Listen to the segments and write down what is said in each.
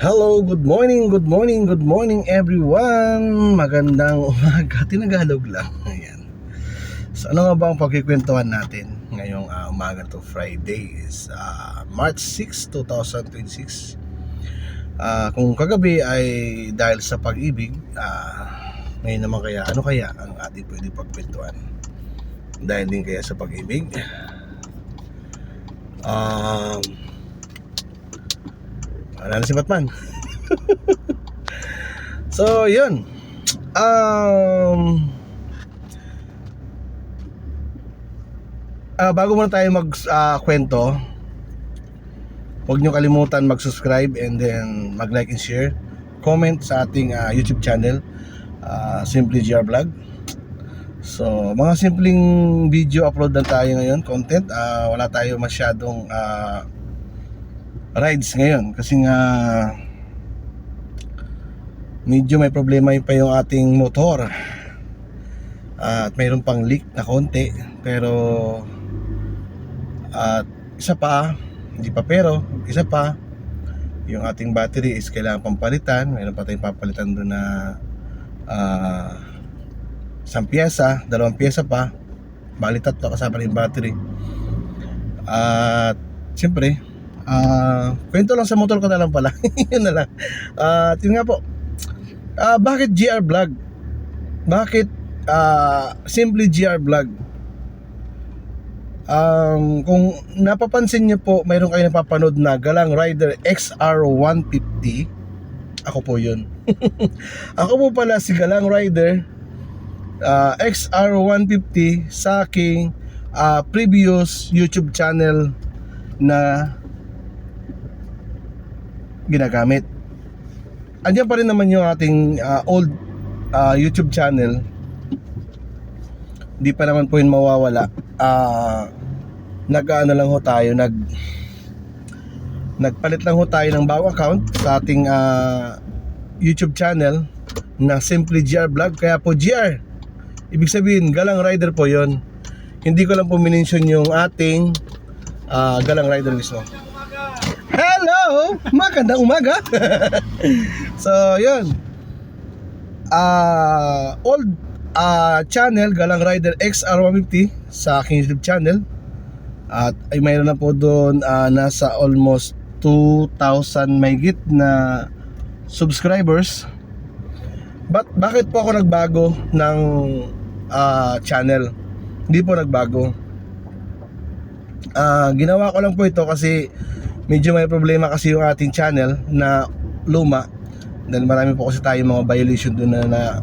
Hello, good morning, good morning, good morning everyone. Magandang umaga, tinagalog lang. Ayan. So ano nga ba ang pagkikwentuhan natin ngayong umaga to Friday is March 6, 2026. Kung kagabi ay dahil sa pag-ibig, ngayon naman kaya, ano kaya ang ating pwede pagkwentuhan? Dahil din kaya sa pag-ibig? Wala na si Batman. So, yun. Bago muna tayo kwento, huwag nyo kalimutan mag-subscribe and then mag-like and share, comment sa ating YouTube channel, Simply GR Vlog. So, mga simpleng video upload na tayo ngayon, content. Wala tayo masyadong rides ngayon kasi nga medyo may problema pa yung ating motor, at mayroon pang leak na konti, pero at isa pa yung ating battery is kailangan pang palitan. Mayroon pa tayong papalitan doon na isang pyesa, dalawang pyesa pa, bali tatlo kasama rin yung battery. At siyempre kwento lang sa motor ko na lang pala. Yun na lang. Yun nga po, bakit GR Vlog? Bakit Simply GR Vlog? Kung napapansin nyo po, mayroon kayo napapanood na Galang Rider XR150. Ako po yun. Ako po pala si Galang Rider XR150 sa aking previous YouTube channel na ginagamit. Andiyan pa rin naman yung ating old YouTube channel. Di pa naman po yun mawawala. Nag-ano lang ho tayo, nagpalit lang ho tayo ng bagong account sa ating YouTube channel na Simply GR Vlog. Kaya po GR, ibig sabihin Galang Rider po yon. Hindi ko lang po minention yung ating Galang Rider mismo. Hello! Magandang umaga! So, yun. Old channel, Galang Rider XR150 sa aking YouTube channel. At ay mayroon na po doon nasa almost 2,000 mahigit na subscribers. Bakit po ako nagbago ng channel? Hindi po nagbago. Ginawa ko lang po ito kasi medyo may problema kasi yung ating channel na luma, dahil marami po kasi tayong mga violation doon na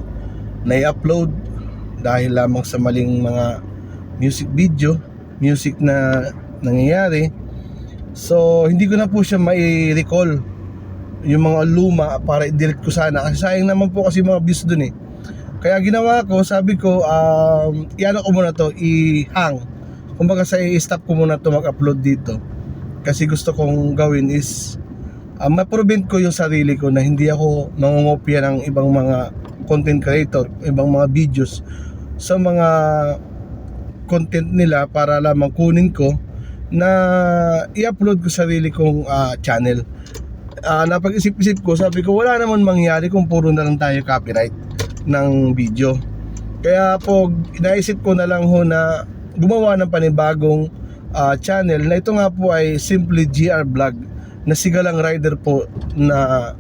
i-upload dahil lamang sa maling mga music na nangyayari. So hindi ko na po siya mai-recall yung mga luma para i-delete ko sana, kasi sayang naman po kasi mga views doon eh. Kaya ginawa ko, sabi ko i-ano ko muna to, i-hang, kumbaga sa i-stop ko muna to mag-upload dito. Kasi gusto kong gawin is ma-prevent ko yung sarili ko na hindi ako mangungopia ng ibang mga content creator, ibang mga videos sa mga content nila para lamang kunin ko na i-upload ko sa sarili kong channel. Napag-isip-isip ko, sabi ko wala naman mangyari kung puro na lang tayo copyright ng video. Kaya po naisip ko na lang ho na gumawa ng panibagong channel na ito nga po ay Simply GR Vlog, na si Galang Rider po na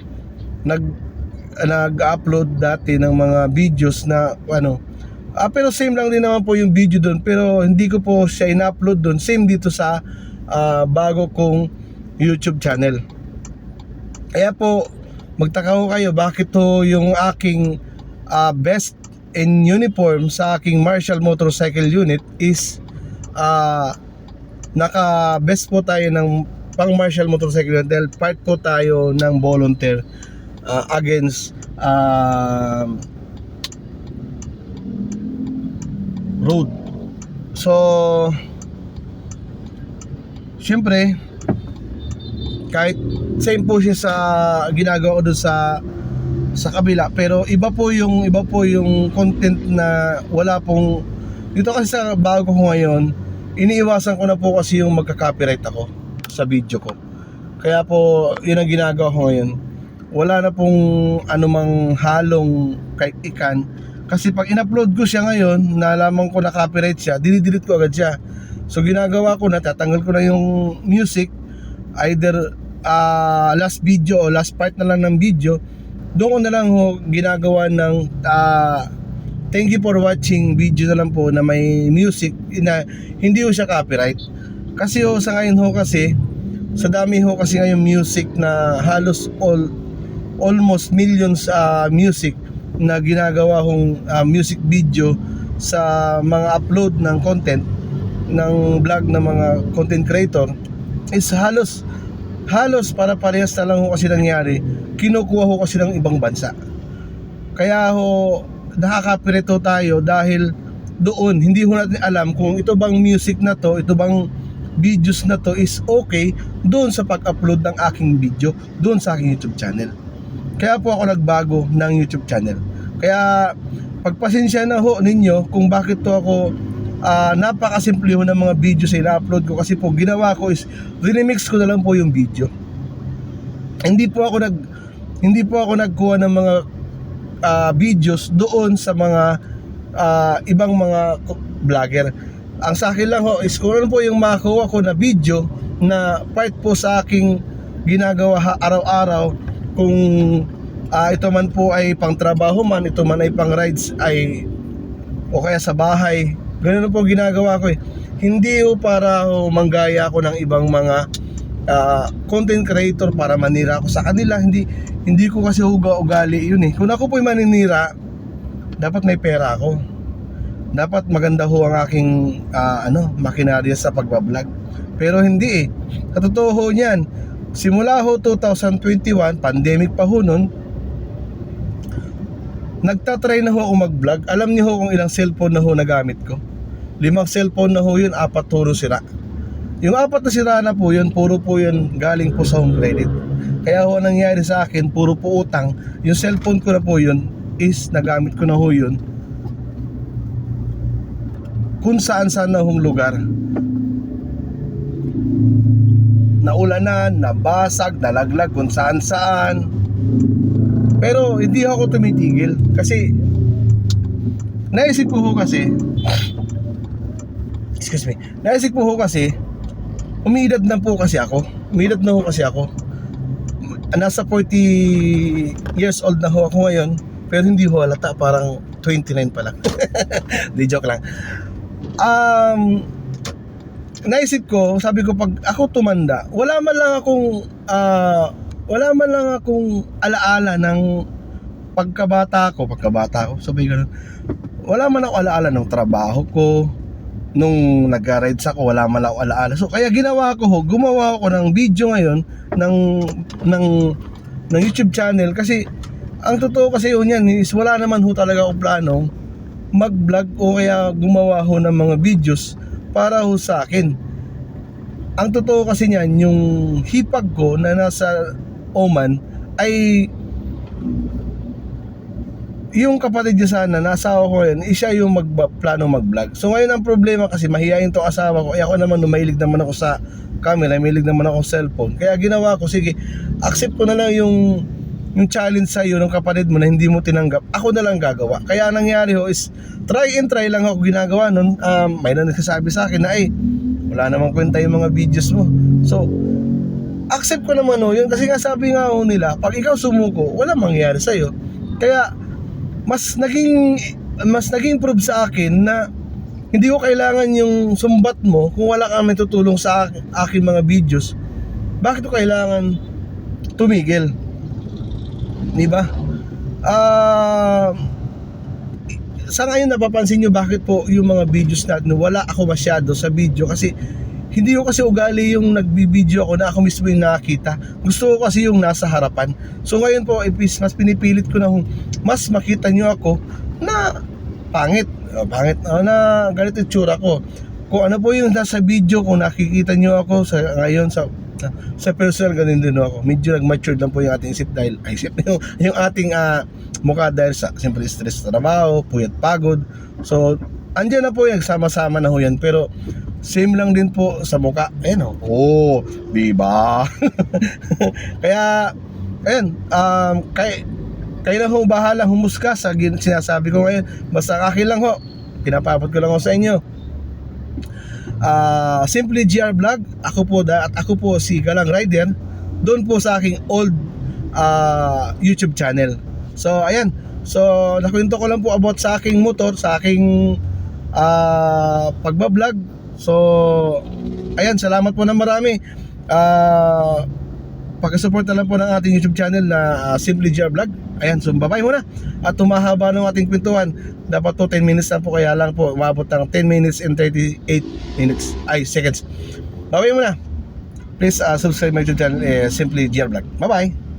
nag-upload dati ng mga videos na pero same lang din naman po yung video doon, pero hindi ko po siya in-upload doon, same dito sa bago kong YouTube channel. Kaya po magtaka ko kayo bakit to yung aking best in uniform sa aking Marshall motorcycle unit is naka-best po tayo ng pang Marshall motorcycle dahil part po tayo ng volunteer against road. So syempre kahit same po siya sa ginagawa ko doon sa kabila, pero iba po yung content na wala pong dito. Kasi sa bago ko ngayon, iniiwasan ko na po kasi yung magka-copyright ako sa video ko. Kaya po yun ang ginagawa ko ngayon. wala na pong anumang halong kay ikan. Kasi pag in-upload ko siya ngayon, nalaman ko na copyright siya, dinidelete ko agad siya. So ginagawa ko na, tatanggal ko na yung music, either last video o last part na lang ng video. Doon ko na lang ho ginagawa ng thank you for watching video na lang po na may music na hindi ho siya copyright. Kasi ho sa ngayon ho kasi, sa dami ho kasi ngayon music na halos almost millions music na ginagawa hong music video sa mga upload ng content ng vlog ng mga content creator is halos para parehas na lang ho kasi nangyari, kinukuha ho kasi ng ibang bansa. Kaya ho nakaka-copyright ho tayo dahil doon hindi ho natin alam kung ito bang music na to, ito bang videos na to is okay doon sa pag-upload ng aking video doon sa aking YouTube channel. Kaya po ako nagbago ng YouTube channel. Kaya pagpasensya na ho ninyo kung bakit to ako napakasimple ho ng mga videos na ina-upload ko. Kasi po ginawa ko is remix ko na lang po yung video. Hindi po ako nagkuha ng mga videos doon sa mga ibang mga vlogger. Ang sa akin lang ho is kung ano po yung makuha ko na video na part po sa aking ginagawa araw-araw, kung ito man po ay pang trabaho man, ito man ay pang rides ay o kaya sa bahay, ganun po ginagawa ko eh. Hindi ho para manggaya ako ng ibang mga content creator para manira ako sa kanila. Hindi ko kasi ugali yun eh. Kung ako po'y maninira, dapat may pera ako, dapat maganda ho ang aking makinarya sa pagbablog. Pero hindi eh. Katotoo ho niyan, simula ho 2021, pandemic pa ho nun, nagtatry na ho ako mag-vlog. Alam niyo ho kung ilang cellphone na ho nagamit ko? 5 cellphone na ho yun, 4 puro sira. Yung 4 na sira na po yun, puro po yun galing po sa home credit. Kaya ho nangyari sa akin, puro po utang. Yung cellphone ko na po yun is nagamit ko na ho yun kung saan na hong lugar. Naulanan, nabasag, nalaglag kung saan. Pero hindi ako tumitigil kasi naisip ko ho kasi umiidad na ho kasi ako. Nasa 40 years old na ho ako ngayon, pero hindi ho halata, parang 29 pa lang. Di, joke lang. Naisip ko, sabi ko pag ako tumanda, wala man lang akong alaala ng pagkabata ko, sabi ganun. Wala man ako alaala ng trabaho ko, nung nag-rides ako, wala man ako alaala. So kaya gumawa ako ng video ngayon ng YouTube channel, kasi ang totoo kasi yun yan is wala naman ho talaga ako planong mag-vlog o kaya gumawa ho ng mga videos para ho sa akin. Ang totoo kasi niyan, yung hipag ko na nasa Oman ay yung kapatid niya sana, nasawa ko yun, siya yung plano mag-vlog. So ngayon ang problema kasi mahihayin to asawa ko, ako naman mahilig naman ako sa camera, mahilig naman ako sa cellphone. Kaya ginawa ko, sige, accept ko na lang yung challenge sa'yo ng kapatid mo na hindi mo tinanggap, ako na lang gagawa. Kaya nangyari ho is try lang ako ginagawa nun. May na nagsasabi sa akin na wala namang kwenta yung mga videos mo. So accept ko naman ho yun, kasi nga sabi nga ho nila, pag ikaw sumuko, wala mangyayari sa'yo. Kaya mas naging prove sa akin na hindi ko kailangan yung sumbat mo kung wala kang tutulong sa akin mga videos. Bakit ko kailangan tumigil? Diba? Sa ngayon napapansin nyo bakit po yung mga videos natin wala ako masyado sa video, kasi hindi ko kasi ugali yung nagbibideo ako na ako mismo yung nakakita. Gusto ko kasi yung nasa harapan. So ngayon po mas pinipilit ko na mas makita nyo ako na pangit na ganito yung tsura ko. Kung ano po yung nasa video, kung nakikita nyo ako ngayon sa personal, ganun din ako. Medyo nag-mature lang po yung ating isip dahil yung ating mukha dahil sa siyempre stress sa trabaho, puyat pagod. So andyan na po yung sama-sama na ho yan, pero same lang din po sa mukha. Diba? Kaya Ayan, kayo na ho bahala humusga sa sinasabi ko ngayon. Basta akin lang ho, pinapabot ko lang ho sa inyo. Simply GR Vlog, ako po si Galang Rider, doon po sa aking old YouTube channel. So ayan, so nakwento ko lang po about sa aking motor, sa aking pagbablog. So ayan, salamat po ng marami. Pag-support na lang po ng ating YouTube channel na Simply GR Vlog. Ayan, so bye-bye muna. At tumahaba ng ating kwentuhan. Dapat to 10 minutes na po, kaya lang po umabot ng 10 minutes and 38 minutes seconds. Bye-bye muna. Please subscribe my YouTube channel, Simply GR Vlog. Bye-bye.